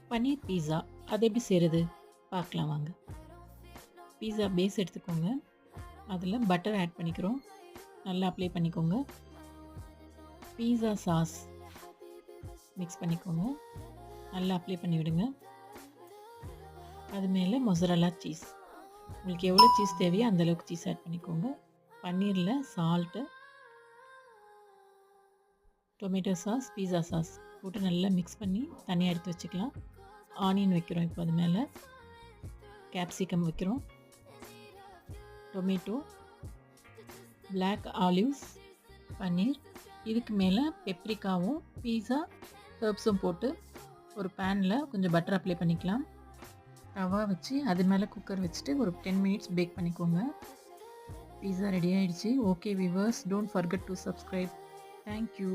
பன்னீர் பீஸா அது எப்படி செய்கிறது பார்க்கலாம் வாங்க. பீஸா பேஸ் எடுத்துக்கோங்க. அதில் பட்டர் ஆட் பண்ணிக்கிறோம். நல்லா அப்ளை பண்ணிக்கோங்க. பீஸா சாஸ் மிக்ஸ் பண்ணிக்கோங்க. நல்லா அப்ளை பண்ணி விடுங்க. அது மேலே மொசரல்லா சீஸ், உங்களுக்கு எவ்வளோ சீஸ் தேவையோ அந்தளவுக்கு சீஸ் ஆட் பண்ணிக்கோங்க. பன்னீரில் salt, tomato sauce, pizza sauce போட்டு நல்லா மிக்ஸ் பண்ணி தனியாக எடுத்து வச்சுக்கலாம். ஆனியன் வைக்கிறோம். இப்போ அது மேலே கேப்சிகம் வைக்கிறோம், டொமேட்டோ, பிளாக் ஆலிவ்ஸ், பன்னீர். இதுக்கு மேலே பெப்ரிக்காவும் பீஸா ஹெர்ப்ஸும் போட்டு ஒரு பேனில் கொஞ்சம் பட்டர் அப்ளை பண்ணிக்கலாம். தவா வச்சு அது மேலே குக்கர் வச்சுட்டு ஒரு 10 மினிட்ஸ் பேக் பண்ணிக்கோங்க. பீஸா ரெடி ஆகிடுச்சு. Okay viewers, don't forget to subscribe. Thank you.